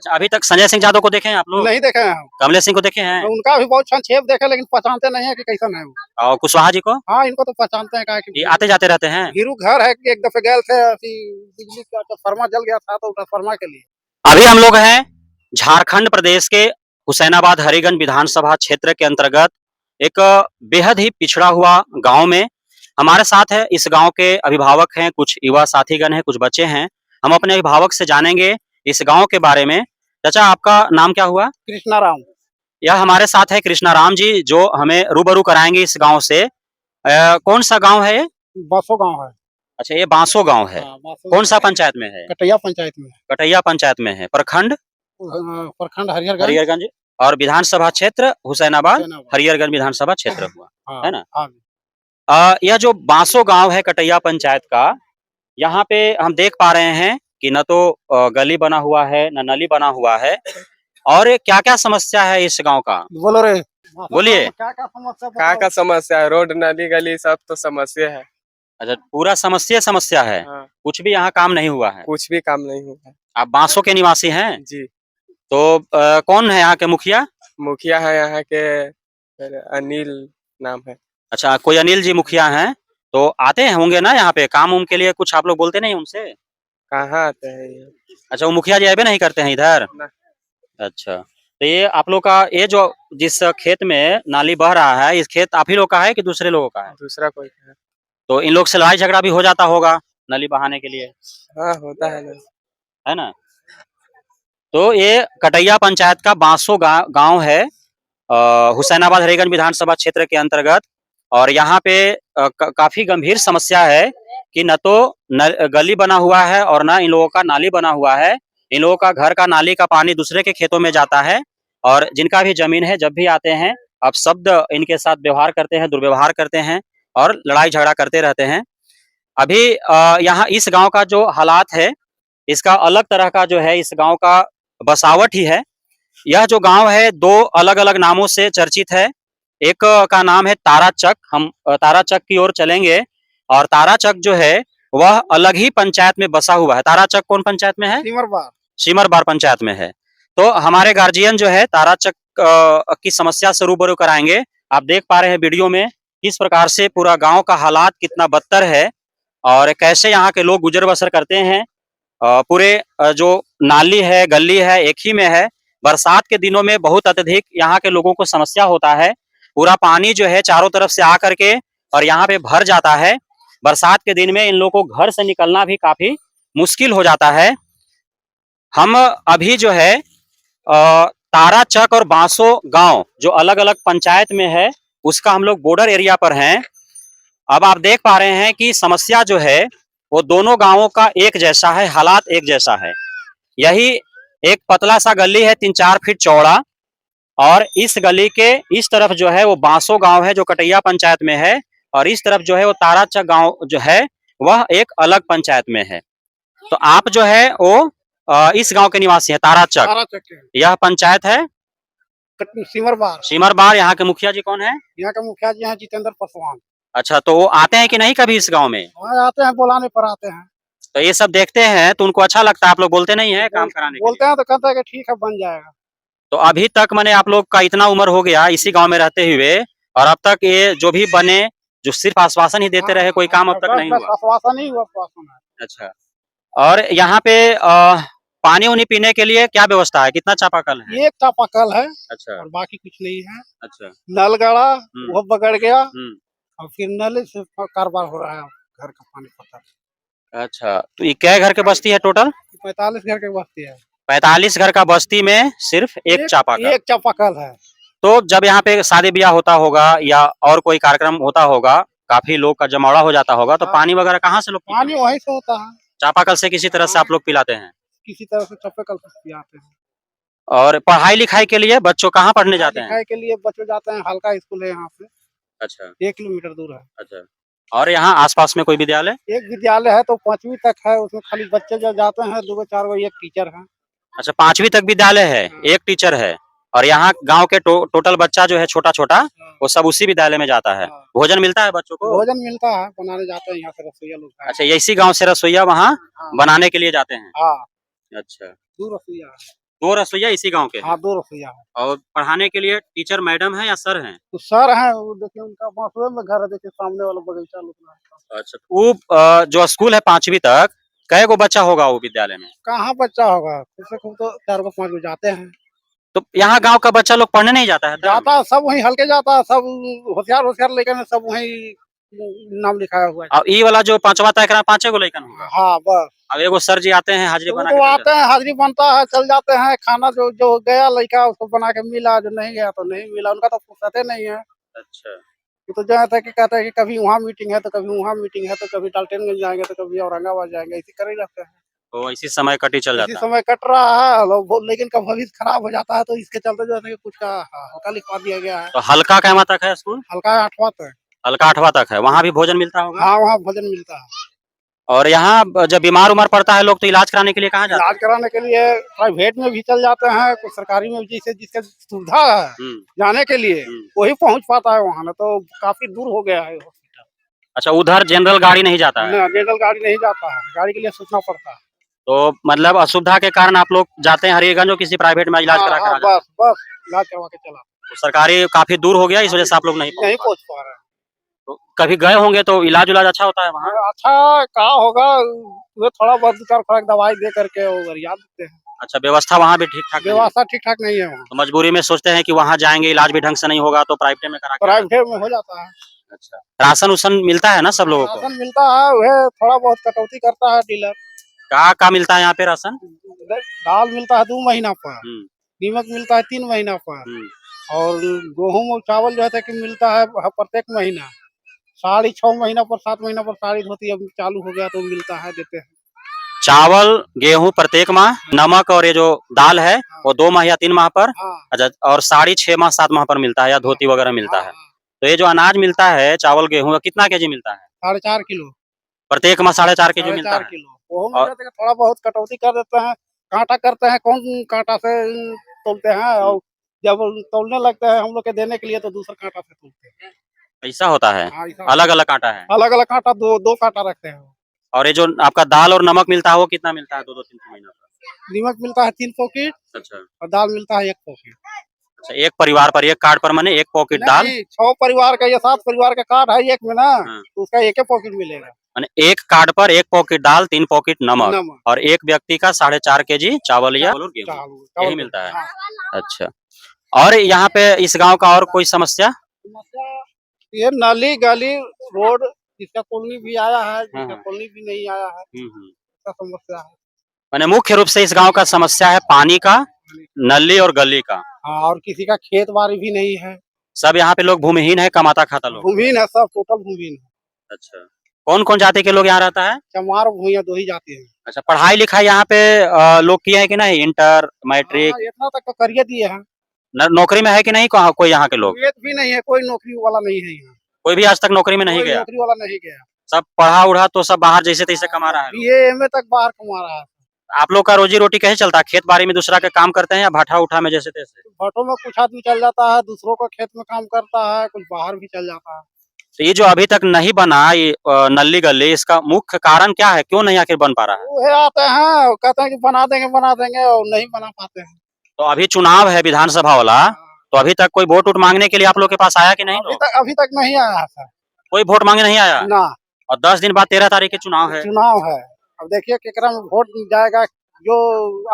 अच्छा, अभी तक संजय सिंह यादव को देखे हैं आप लोग? नहीं देखे हैं हम। कमलेश सिंह को देखे हैं? उनका भी बहुत संक्षेप देखे, लेकिन पहचानते नहीं है कि कैसन है वो। और कुशवाहा जी को? हाँ, इनको तो पहचानते हैं, क्या ये आते जाते रहते हैं? हीरू घर है कि एक दफे गए थे, बिजली का ट्रांसफार्मर जल गया था तो ट्रांसफार्मर के लिए। अभी हम लोग हैं झारखंड प्रदेश के हुसैनाबाद हरिगंज विधानसभा क्षेत्र के अंतर्गत एक बेहद ही पिछड़ा हुआ गांव में। हमारे साथ है इस गांव के अभिभावक हैं, कुछ युवा साथीगण हैं, कुछ बच्चे हैं। हम अपने अभिभावक से जानेंगे इस गांव के बारे में। चाचा, आपका नाम क्या हुआ? कृष्णा राम। यह हमारे साथ है कृष्णा राम जी, जो हमें रूबरू कराएंगे इस गांव से। कौन सा गांव है ये? बासो गांव है। अच्छा, ये बांसो गांव है। हाँ, बासो कौन सा गाँव है। पंचायत में है? कटैया पंचायत में। कटैया पंचायत में है। प्रखंड? प्रखंड हरिहरगंज। हरिहरगंज। और विधानसभा क्षेत्र हुसैनाबाद हुसैनाबाद। हरिहरगंज विधानसभा क्षेत्र हुआ, हाँ, है ना? हाँ। यह जो बांसो गांव है कटैया पंचायत का, यहाँ पे हम देख पा रहे हैं कि न तो गली बना हुआ है, न नली बना हुआ है। और क्या-क्या समस्या है इस गांव का? बोलो रे। बोलिए। क्या समस्या का समस्या है? रोड नाली गली सब तो समस्या है। अच्छा, पूरा समस्या है। हाँ। कुछ भी यहाँ काम नहीं हुआ है। कुछ भी काम नहीं हुआ है। आप बांसो के निवासी हैं? जी। तो कौन है यहाँ के मुखिया? मुखिया है यहाँ के, अनिल नाम है। अच्छा, कोई अनिल जी मुखिया हैं। तो आते हैं होंगे ना यहाँ पे काम उम के लिए? कुछ आप लोग बोलते नहीं उनसे? कहाँ आते हैं ये? अच्छा, वो मुखिया जी आए भी नहीं करते हैं इधर? ना। अच्छा, तो ये आप लोग का ये जो जिस खेत में नाली बह रहा है, इस खेत आप ही लोग का है कि दूसरे लोगों का है? दूसरा कोई है। तो इन लोग से लड़ाई झगड़ा भी हो जाता होगा नली बहाने के लिए, हाँ, होता है ना। है ना? तो ये कटैया पंचायत का बांसो गांव है, हुसैनाबाद हरिगंज विधानसभा क्षेत्र के अंतर्गत। और यहाँ पे काफी गंभीर समस्या है कि न तो गली बना हुआ है और न इन लोगों का नाली बना हुआ है। इन लोगों का घर का नाली का पानी दूसरे के खेतों में जाता है। और जिनका भी जमीन है, जब भी आते हैं अब शब्द इनके साथ व्यवहार करते हैं, दुर्व्यवहार करते हैं और लड़ाई झगड़ा करते रहते हैं। अभी यहाँ इस गांव का जो हालात है, इसका अलग तरह का जो है इस गांव का बसावट ही है। यह जो गांव है दो अलग-अलग नामों से चर्चित है। एक का नाम है ताराचक। हम ताराचक की ओर चलेंगे। और ताराचक जो है वह अलग ही पंचायत में बसा हुआ है। ताराचक कौन पंचायत में है? सिमरबार। सिमरबार पंचायत में है। तो हमारे गार्जियन जो है ताराचक की समस्या से रूबरू कराएंगे। आप देख पा रहे हैं वीडियो में किस प्रकार से पूरा गांव का हालात कितना बदतर है और कैसे यहाँ के लोग गुजर बसर करते हैं। पूरे जो नाली है, गली है, एक ही में है। बरसात के दिनों में बहुत अत्यधिक यहाँ के लोगों को समस्या होता है। पूरा पानी जो है चारों तरफ से आकर के और यहाँ पे भर जाता है। बरसात के दिन में इन लोगों को घर से निकलना भी काफी मुश्किल हो जाता है। हम अभी जो है ताराचक और बांसो गांव जो अलग-अलग पंचायत में है, उसका हम लोग बॉर्डर एरिया पर हैं। अब आप देख पा रहे हैं कि समस्या जो है वो दोनों गांवों का एक जैसा है, हालात एक जैसा है। यही एक पतला सा गली है 3-4 फीट चौड़ा। और इस गली के इस तरफ जो है वो बांसो गांव है जो कटैया पंचायत में है। और इस तरफ जो है वो ताराचक गांव जो है वह एक अलग पंचायत में है। तो आप जो है वो इस गांव के निवासी हैं, ताराचक। यह पंचायत है सिमरबार। सिमरबार। यहाँ के मुखिया जी कौन है? यहाँ का मुखिया जी हैं जितेंद्र पासवान। अच्छा, तो वो आते हैं कि नहीं कभी इस गांव में? हाँ, आते हैं, बुलाने पर आते हैं। तो ये सब देखते हैं तो उनको अच्छा लगता है? आप लोग बोलते नहीं है काम कराने के बोलते लिए? हैं तो कहते हैं कि ठीक है, बन जाएगा। तो अभी तक मैंने आप लोग का इतना उम्र हो गया इसी गांव में रहते हुए, और अब तक ये जो भी बने, जो सिर्फ आश्वासन ही देते रहे, कोई काम अब तक नहीं हुआ। आश्वासन ही हुआ, आश्वासन है। अच्छा। और यहाँ पे पानी उनी पीने के लिए क्या व्यवस्था है? कितना चापाकल है? एक चापाकल है। अच्छा। और बाकी कुछ नहीं है। अच्छा। नल गड़ा, वो बगड़ गया। और फिर नल से कारोबार हो रहा है, घर का पानी पता। अच्छा, तो ये क्या घर के बस्ती है टोटल? 45 घर की बस्ती है। 45 घर का बस्ती में सिर्फ एक चापाकल? एक चापाकल है। तो जब यहाँ पे शादी ब्याह होता होगा या और कोई कार्यक्रम होता होगा, काफी लोग का जमावड़ा हो जाता होगा, तो पानी वगैरह कहाँ से लोग पीते हैं? पानी वहीं से होता है। चापाकल से किसी तरह से आप लोग पिलाते हैं? किसी तरह से चापाकल से पिलाते हैं। और पढ़ाई लिखाई के लिए बच्चों कहाँ पढ़ने जाते हैं? पढ़ाई के लिए बच्चे जाते हैं, हल्का स्कूल है यहाँ से। अच्छा। 1 किलोमीटर दूर है। अच्छा। और यहाँ आसपास में कोई विद्यालय? एक विद्यालय है तो 5वीं तक है, उसमें खाली बच्चे जो जाते हैं 2-4 एक टीचर है। अच्छा, 5वीं तक विद्यालय है, एक टीचर है। और यहाँ गांव के टोटल बच्चा जो है छोटा-छोटा, वो सब उसी विद्यालय में जाता है। भोजन मिलता है बच्चों को? भोजन मिलता है, बनाने जाते हैं यहाँ से रसोईया लोग। अच्छा, इसी गांव से रसोईया वहाँ बनाने के लिए जाते हैं? हाँ। अच्छा। दूर रसोईया है। 2 रसोईया इसी गांव के हैं। हाँ 2 रसोईया है। और पढ़ाने के लिए टीचर मैडम है या सर हैं? तो सर हैं, वो देखिए उनका बासुए में घर है, देखिए सामने वाला बगीचा लुकना है। अच्छा, वो जो स्कूल है 5वीं तक, कै गो बच्चा होगा वो विद्यालय में? कहाँ बच्चा होगा, कम से कम तो 4 गो 5 गो जाते हैं। तो यहाँ गांव का बच्चा लोग पढ़ने नहीं जाता है? जाता है, सब वहीं हल्के जाता है, सब होशियार लेकिन सब वहीं नाम लिखाया हुआ है। और ये वाला जो 5वां तक है 5 गो लड़कन होगा। हाँ बस। अब एगो सर जी आते हैं हाजिरी बना तो के चले आते हैं, हाजिरी बनता है, चल जाते हैं, खाना जो जो गया लड़का उसको बना के मिला, जो नहीं गया तो नहीं मिला, उनका तो फुर्सत नहीं है। जाते हैं। अच्छा, वो तो जो है कि कहते हैं कि कभी वहाँ मीटिंग है तो कभी वहाँ मीटिंग है, तो कभी डाल्टनगंज जाएंगे तो कभी औरंगाबाद जाएंगे, इसी करे रहते हैं। तो इसी समय कटी चल इसी जाता है। समय कट रहा है लेकिन कब भविष्य खराब हो जाता है, तो इसके चलते जो है कि कुछ का हल्का लिखवा दिया गया है। तो हल्का कैमा तक है स्कूल? हल्का 8वां तक। हल्का 8वां तक है, वहाँ भी भोजन मिलता होगा? हाँ वहाँ भोजन मिलता है। और यहाँ जब बीमार उमार पड़ता है लोग तो इलाज कराने के लिए कहाँ जाते इलाज कराने के लिए प्राइवेट में भी चल जाते हैं, कुछ सरकारी में भी, जिसे जिसके सुविधा है हैं? जाने के लिए वही पहुंच पाता है वहाँ, ना तो काफी दूर हो गया है हॉस्पिटल। अच्छा, उधर जनरल गाड़ी नहीं जाता है? ना जनरल गाड़ी नहीं जाता है, गाड़ी के लिए सोचना पड़ता है। तो मतलब असुविधा के कारण आप लोग जाते हैं हरिगंज और किसी प्राइवेट में इलाज करा कर आ जाते हैं। बस बस इलाज करवा के चला। तो सरकारी काफी दूर हो गया, इस वजह से आप लोग नहीं नहीं पहुंच पहुंच पा रहे हैं। पाए। तो कभी गए होंगे तो इलाज उलाज अच्छा होता है वहाँ? अच्छा कहा होगा, वे थोड़ा बहुत 2-4 खुराक दवाई दे करके और याद देते हैं। अच्छा, व्यवस्था वहाँ भी ठीक ठाक नहीं है? व्यवस्था ठीक ठाक नहीं है वहाँ, तो मजबूरी में सोचते हैं कि वहाँ जाएंगे, इलाज भी ढंग से नहीं होगा तो प्राइवेट में करा के आ जाते प्राइवेट में हो जाता है। हैं। अच्छा, राशन उसन मिलता है ना सब लोगों को? राशन मिलता है, वह थोड़ा बहुत कटौती करता है डीलर। का मिलता है यहाँ पे राशन? दाल मिलता है 2 महीना पर, हम्म, नीमक मिलता है 3 महीना पर, हम्म। और गेहूं और चावल जो है कि मिलता है प्रत्येक महीना। साड़ी 6 महीना पर, 7 महीना पर साड़ी धोती अब चालू हो गया तो मिलता है, देते हैं। चावल गेहूं प्रत्येक माह, नमक और ये जो दाल है वो 2 माह या 3 माह पर। हाँ अच्छा, और साड़ी 6 माह 7 माह पर मिलता है या धोती वगैरह मिलता है। हाँ, तो ये जो अनाज मिलता है चावल गेहूं का कितना केजी मिलता है? 4.5 किलो। प्रत्येक माह 4.5 केजी मिलता 4.5 है। किलो वो में और जो है कि थोड़ा बहुत कटौती कर देते हैं, कांटा करते हैं, कौन कांटा से तोलते हैं, और जब तोलने लगते हैं हम लोग के देने के लिए तो दूसरा कांटा से तोलते हैं। ऐसा होता है? हाँ, ऐसा अलग अलग कांटा है? अलग अलग कांटा, दो कांटा रखते हैं। और ये जो आपका दाल और नमक मिलता है वो कितना मिलता है 2-3 महीना पर? नीमक मिलता है 3 पॉकेट अच्छा, और दाल मिलता है 1 पॉकेट। अच्छा, एक परिवार पर एक कार्ड पर माने एक पॉकेट दाल? नहीं, 6 परिवार का या 7 परिवार का कार्ड है एक में ना, हाँ। तो उसका एक पॉकेट मिलेगा। माने एक कार्ड पर एक पॉकेट दाल, 3 पॉकेट नमक नमक और एक व्यक्ति का 4.5 केजी चावल या गेहूं चावल यही मिलता है। हाँ। अच्छा, और यहाँ पे इस गांव का और कोई समस्या? समस्या ये नाली गली रोड, जिसका कॉलोनी भी आया है, जिसका हाँ। कॉलोनी भी नहीं आया है, इसका समस्या है। माने मुख्य रूप से इस गांव का समस्या है पानी का, नली और गली का। हाँ, और किसी का खेत बाड़ी भी नहीं है, सब यहाँ पे लोग भूमिहीन है, कमाता खाता लोग। भूमिहीन है, सब टोटल भूमिहीन है। अच्छा, कौन कौन जाति के लोग यहाँ रहता है? चमार भूमिया 2 ही जाती है। अच्छा, पढ़ाई लिखाई यहाँ पे लोग किए हैं कि नहीं? इंटर मैट्रिक हाँ, इतना तक तो करिए दिए हैं। नौकरी में है कि नहीं कोई यहाँ के लोग? वेद भी नहीं है, कोई नौकरी वाला नहीं है यहाँ, कोई भी आज तक नौकरी में नहीं कोई गया? नौकरी वाला नहीं गया। सब पढ़ा उड़ा तो सब बाहर जैसे तैसे कमा रहा है लोग। BA MA तक बाहर कमा रहा है। आप लोग का रोजी रोटी कैसे चलता है? खेत बाड़ी में दूसरा के काम करते हैं या भाठा उठा में जैसे तैसे? भट्टों में कुछ आदमी चल जाता है, दूसरों का खेत में काम करता है, कुछ बाहर भी चल जाता है। तो ये जो अभी तक नहीं बना ये नली गली, इसका मुख्य कारण क्या है? क्यों नहीं आखिर बन पा रहा है? वो आते हैं कहते हैं कि बना देंगे और नहीं बना पाते हैं। तो अभी चुनाव है विधानसभा वाला, तो अभी तक कोई वोट उठ मांगने के लिए आप लोग के पास आया कि नहीं? अभी तक नहीं आया है सर। कोई वोट मांगने नहीं आया ना। और 10 दिन बाद 13 तारीख के चुनाव है। चुनाव है, अब देखिए केकरा में वोट जाएगा, जो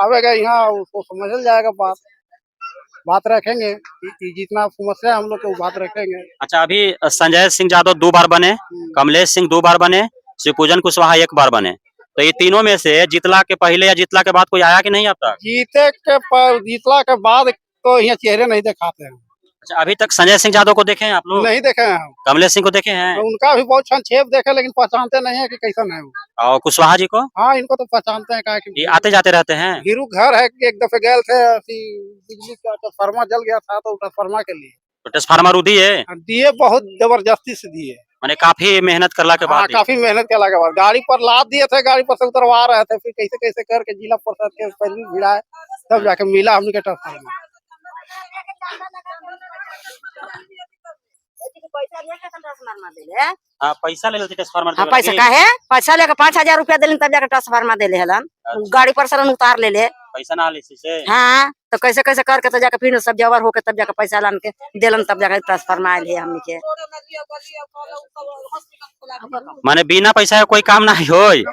आवेगा यहाँ उसको समझ जाएगा, बात रखेंगे कि जितना समस्या है हम लोग को बात रखेंगे। अच्छा, अभी संजय सिंह यादव 2 बार बने, कमलेश सिंह 2 बार बने, शिवपूजन कुशवाहा 1 बार बने। तो ये तीनों में से जितला के पहले या जितला के बाद कोई आया कि नहीं अब तक? जीतला के बाद तो यहाँ चेहरे नहीं दिखाते हैं। अच्छा, अभी तक संजय सिंह यादव को देखे हैं आप लोग? नहीं देखे हैं हम। कमलेश सिंह को देखे हैं? उनका भी बहुत संक्षेप देखे, लेकिन पहचानते नहीं है कि कैसन है वो। और कुशवाहा जी को? हाँ, इनको तो पहचानते हैं, ये आते जाते रहते हैं? हीरू घर है कि एक दफे गए थे, बिजली का ट्रांसफार्मर जल गया था तो ट्रांसफार्मर के लिए तो ट्रांसफार्मर दिए? दिए, बहुत जबरदस्ती से दिए। मैंने काफी मेहनत करला के हाँ, बाद दिए। काफी मेहनत के लगे बाद गाड़ी पर लाद दिए थे, गाड़ी पर से उतरवा रहे थे, फिर कैसे कैसे करके जिला परिषद के पैदल भिड़ाए, तब जाके मिला हमने के ट्रांसफार्मर। हाँ, पैसा ले लेते ट्रांसफार्मर हाँ, देवे पैसा लगी। का है, पैसा लेके 5,000 रुपया दिलन तब जाके ट्रांसफार्मर दे ले हलन। गाड़ी पर से उतार ले ले। पैसा ना आले इसी से। हाँ तो कैसे कैसे करके तो जाके फिर सब जवर होके तब जाके पैसा लान के देलन तब जाके ट्रांसफर आयल है हमनी के। माने बिना पैसा के कोई काम नहीं होई।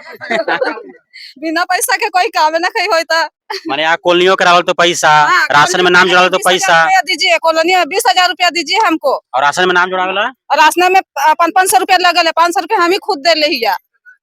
बिना पैसा के कोई काम ना कहीं होता। माने यहाँ कॉलोनियों करावल तो पैसा, हाँ, राशन में नाम जुड़ावल तो 20,000 पैसा, रुपया दीजिए, कॉलोनी में 20,000 रुपया दीजिए हमको। और राशन में नाम जुड़ावेला और राशन में 500 रुपया लगल है, 500 रुपया हम ही खुद दे ले हिया,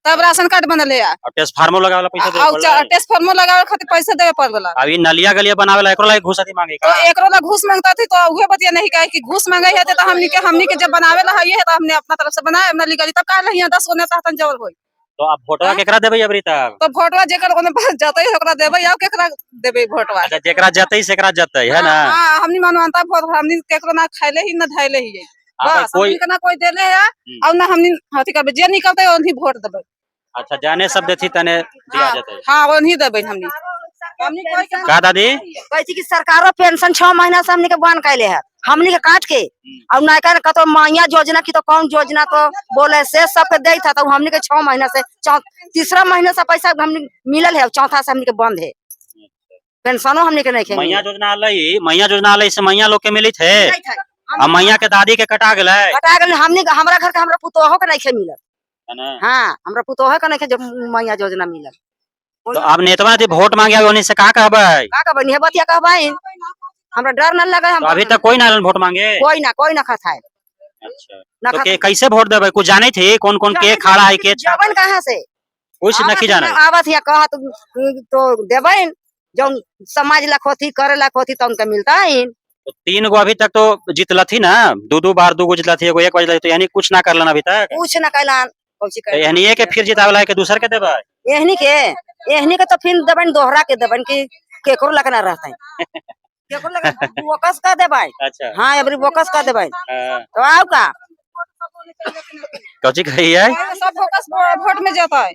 तब राशन कार्ड बनल है। और ट्रांसफार्मर लगावेला पैसा देवे और पड़ला। ट्रांसफार्मर लगावे खातिर पैसा देवे पड़ला। अभी नलिया गलिया बनावेला एकरो लायक घूस अति मांगे तो का। एकरो ला घूस मांगता थी तो उहे बतिया नहीं कहे कि घूस मांगे है तो हमनी के जब बनावे ला है तो हमने अपना तरफ से बनाए नली गली, तब का लहिया 10 गो नेता हतन जवर होई। तो आप वोटवा केकरा देबे अबरी तक? तो वोटवा जेकर ओने जतई ओकरा देबे या केकरा देबे वोटवा। अच्छा जेकरा जतई सेकरा जतई है ना। हां हमनी मानवता वोट हमनी केकरो ना खाइले ही ना धाइले ही। हाँ भाई, बस कोई हमनी के ना कोई देले है और ना हमनी हथी करबे, जे निकलते ओनही वोट देबे। अच्छा जाने सब देती तने दिया जतई। हां ओनही देबे हमनी। हमनी कोई के का दादी? कहती कि सरकारों पेंशन 6 महीना से हमनी के बंद कैले है, हमनी के काट के और नायका ने कतो माया योजना की तो कौन योजना तो बोले से सबके दे था, तो हमनी के 6 महीना से तीसरा महीना से पैसा हमनी मिलल है, चौथा से हमनी के बंद है पेंशनो हमनी के नहीं मैया योजना आलई से मैया लोग के मिली थे। अब मैया के दादी के कटा गेलै हटा गए हमनी के, हमरा घर के हमरा पुतोहो के नहीं मिलल। है ना। हाँ हमरा पुतोहो के नहीं जब मैया योजना मिलल। तो अब नेतवा ने वोट मांगे ओनी से का कहबै? का कहबे नहीं बतिया कहबाइन, हमरा डर न लगे। हम तो अभी तक कोई ना आलन वोट मांगे। कोई ना खाता है अच्छा ना तो खाता। के कैसे वोट देबै? कुछ जाने थे कौन कौन के खड़ा है के जबन कहाँ से कुछ नहीं जाना। आवत या कहत तो देबइन, जो समाज ला खोथी करे ला खोथी तो उनका मिलता है। तो 3 गो अभी तक तो जीतलथी ना, 2 बार 2 गो जीतलथी, एगो 1 बार जीतलथी, तो यानी कुछ ना करलन अभी तक। कुछ न कैलान कौची तो कर यानी ये के फिर जितावला है के दूसर के देबै? एहनी के तो फिर देबन दोहरा के देबन कि केकरो लगना रहता है केकरो लगा वोकस का देबन। अच्छा हां एबरी वोकस का देबन हाँ। तो आओ का कौची कही है? सब फोकस वोट में जाता है।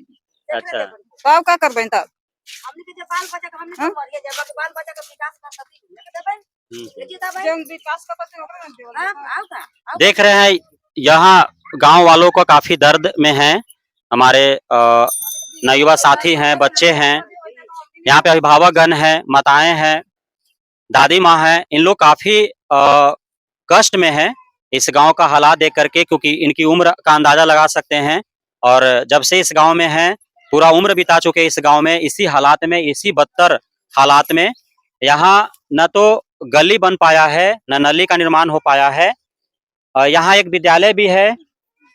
अच्छा तब का करबे तब हमनी के जे बाल बच्चा के हमनी के बढ़िया जाबा के बाल बच्चा के विकास कर सकती है देबन ये जिताबन। जंग विकास का पते ओकरा में देवल। आओ का देख रहे हैं यहाँ गांव वालों को काफी दर्द में है। हमारे नवयुवा साथी हैं, बच्चे हैं, यहाँ पे अभिभावकगण हैं, माताएं हैं, दादी माँ हैं, इन लोग काफी कष्ट में हैं इस गांव का हालात देख करके, क्योंकि इनकी उम्र का अंदाजा लगा सकते हैं। और जब से इस गांव में हैं, पूरा उम्र बिता चुके इस गांव में, इसी हालात में, इसी बदतर हालात में। यहाँ न तो गली बन पाया है, न नली का निर्माण हो पाया है। यहाँ एक विद्यालय भी है,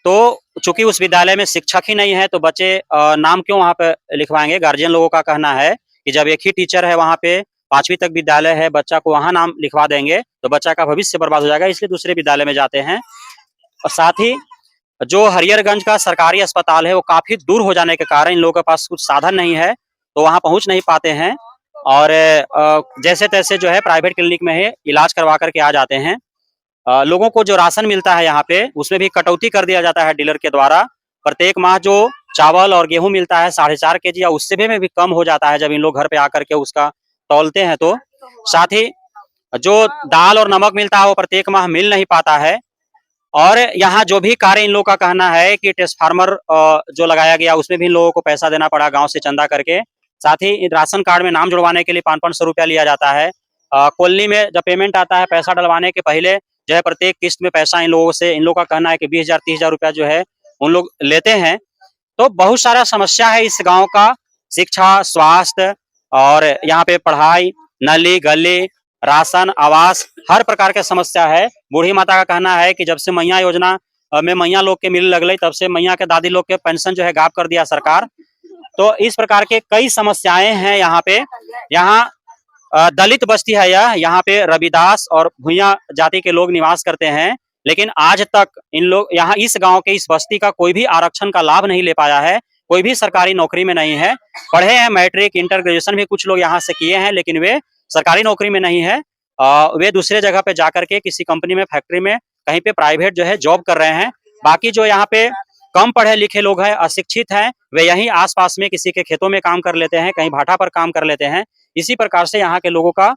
तो चूंकि उस विद्यालय में शिक्षक ही नहीं है तो बच्चे नाम क्यों वहाँ पे लिखवाएंगे। गार्जियन लोगों का कहना है कि जब एक ही टीचर है वहाँ पे, 5वीं तक विद्यालय है, बच्चा को वहाँ नाम लिखवा देंगे तो बच्चा का भविष्य बर्बाद हो जाएगा, इसलिए दूसरे विद्यालय में जाते हैं। और साथ ही जो हरिहरगंज का सरकारी अस्पताल है वो काफी दूर हो जाने के कारण इन लोगों के पास कुछ साधन नहीं है, तो वहाँ पहुँच नहीं पाते हैं और जैसे तैसे जो है प्राइवेट क्लिनिक में ही इलाज करवा करके आ जाते हैं। लोगों को जो राशन मिलता है यहाँ पे उसमें भी कटौती कर दिया जाता है डीलर के द्वारा। प्रत्येक माह जो चावल और गेहूं मिलता है 4.5 kg या उससे भी कम हो जाता है जब इन लोग घर पे आकर के उसका तौलते हैं तो। साथ ही जो दाल और नमक मिलता है वो प्रत्येक माह मिल नहीं पाता है। और यहाँ जो भी कार्य इन लोगों का कहना है कि ट्रांसफार्मर जो लगाया गया उसमें भी इन लोगों को पैसा देना पड़ा गाँव से चंदा करके। साथ ही राशन कार्ड में नाम जुड़वाने के लिए 500 रुपया लिया जाता है। कॉलोनी में जब पेमेंट आता है पैसा डलवाने के पहले जो है प्रत्येक किस्त में पैसा इन लोगों से, इन लोगों का कहना है कि 20,000 30,000 रुपया जो है उन लोग लेते हैं। तो बहुत सारा समस्या है इस गांव का, शिक्षा, स्वास्थ्य और यहाँ पे पढ़ाई, नली गली, राशन, आवास, हर प्रकार के समस्या है। बूढ़ी माता का कहना है कि जब से मैया योजना में मैया लोग के मिल लगल तब से मैया के दादी लोग के पेंशन जो है गायब कर दिया सरकार। तो इस प्रकार के कई समस्याएं हैं यहाँ पे। यहाँ दलित बस्ती है यहाँ पे रविदास और भूया जाति के लोग निवास करते हैं, लेकिन आज तक इन लोग यहाँ इस गांव के इस बस्ती का कोई भी आरक्षण का लाभ नहीं ले पाया है, कोई भी सरकारी नौकरी में नहीं है। पढ़े हैं, मैट्रिक इंटर ग्रेजुएशन भी कुछ लोग यहाँ से किए हैं, लेकिन वे सरकारी नौकरी में नहीं है। वे दूसरे जगह पे जाकर के किसी कंपनी में, फैक्ट्री में, कहीं पे प्राइवेट जो है जॉब कर रहे हैं। बाकी जो यहाँ पे कम पढ़े लिखे लोग हैं, अशिक्षित हैं, वे यहीं आसपास में किसी के खेतों में काम कर लेते हैं, कहीं भाटा पर काम कर लेते हैं। इसी प्रकार से यहाँ के लोगों का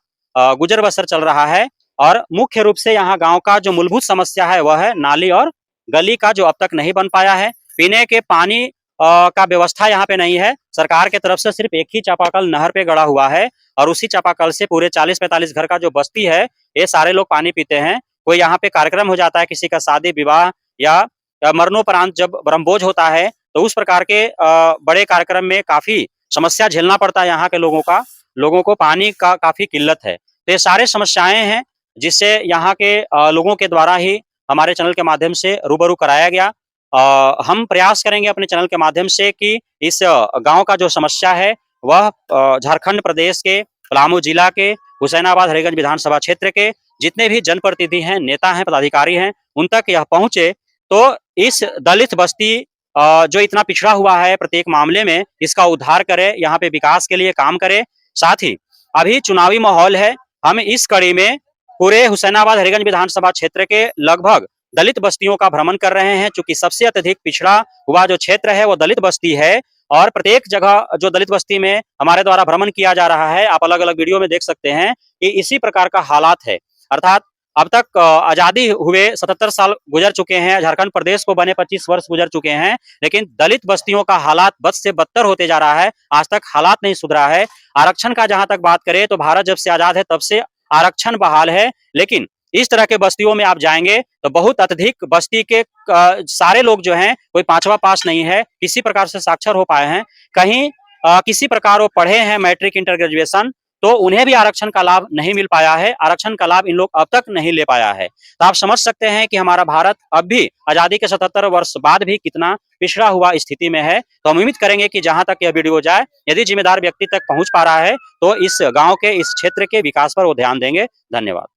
गुजर बसर चल रहा है। और मुख्य रूप से यहाँ गांव का जो मूलभूत समस्या है वह है नाली और गली का, जो अब तक नहीं बन पाया है। पीने के पानी का व्यवस्था यहाँ पे नहीं है। सरकार की तरफ से सिर्फ एक ही चापाकल नहर पे गड़ा हुआ है और उसी चापाकल से पूरे 40-45 घर का जो बस्ती है, ये सारे लोग पानी पीते हैं। कोई यहाँ पे कार्यक्रम हो जाता है, किसी का शादी विवाह या मरणोपरांत जब ब्रह्मभोज होता है, तो उस प्रकार के बड़े कार्यक्रम में काफी समस्या झेलना पड़ता है यहाँ के लोगों को पानी का काफी किल्लत है। तो ये सारे समस्याएं हैं जिससे यहाँ के लोगों के द्वारा ही हमारे चैनल के माध्यम से रूबरू कराया गया। हम प्रयास करेंगे अपने चैनल के माध्यम से कि इस गांव का जो समस्या है वह झारखंड प्रदेश के पलामू जिला के हुसैनाबाद हरिगंज विधानसभा क्षेत्र के जितने भी जनप्रतिनिधि हैं, नेता हैं, पदाधिकारी हैं, उन तक यह पहुंचे तो इस दलित बस्ती जो इतना पिछड़ा हुआ है प्रत्येक मामले में, इसका उद्धार करे, यहाँ पे विकास के लिए काम करे। साथ ही अभी चुनावी माहौल है, हम इस कड़ी में पूरे हुसैनाबाद हरिगंज विधानसभा क्षेत्र के लगभग दलित बस्तियों का भ्रमण कर रहे हैं। चूंकि सबसे अत्यधिक पिछड़ा हुआ जो क्षेत्र है वो दलित बस्ती है और प्रत्येक जगह जो दलित बस्ती में हमारे द्वारा भ्रमण किया जा रहा है, आप अलग अलग वीडियो में देख सकते हैं कि इसी प्रकार का हालात है। अर्थात अब तक आजादी हुए 77 साल गुजर चुके हैं, झारखंड प्रदेश को बने 25 वर्ष गुजर चुके हैं, लेकिन दलित बस्तियों का हालात बद से बदतर होते जा रहा है। आज तक हालात नहीं सुधरा है। आरक्षण का जहां तक बात करें तो भारत जब से आजाद है तब से आरक्षण बहाल है, लेकिन इस तरह के बस्तियों में आप जाएंगे तो बहुत अत्यधिक बस्ती के सारे लोग जो हैं कोई 5वां पास नहीं है, किसी प्रकार से साक्षर हो पाए हैं, कहीं किसी प्रकार वो पढ़े हैं मैट्रिक इंटर ग्रेजुएशन, तो उन्हें भी आरक्षण का लाभ नहीं मिल पाया है। आरक्षण का लाभ इन लोग अब तक नहीं ले पाया है। तो आप समझ सकते हैं कि हमारा भारत अब भी आजादी के 77 वर्ष बाद भी कितना पिछड़ा हुआ स्थिति में है। तो हम उम्मीद करेंगे कि जहां तक यह वीडियो जाए, यदि जिम्मेदार व्यक्ति तक पहुंच पा रहा है तो इस गांव के, इस क्षेत्र के विकास पर वो ध्यान देंगे। धन्यवाद।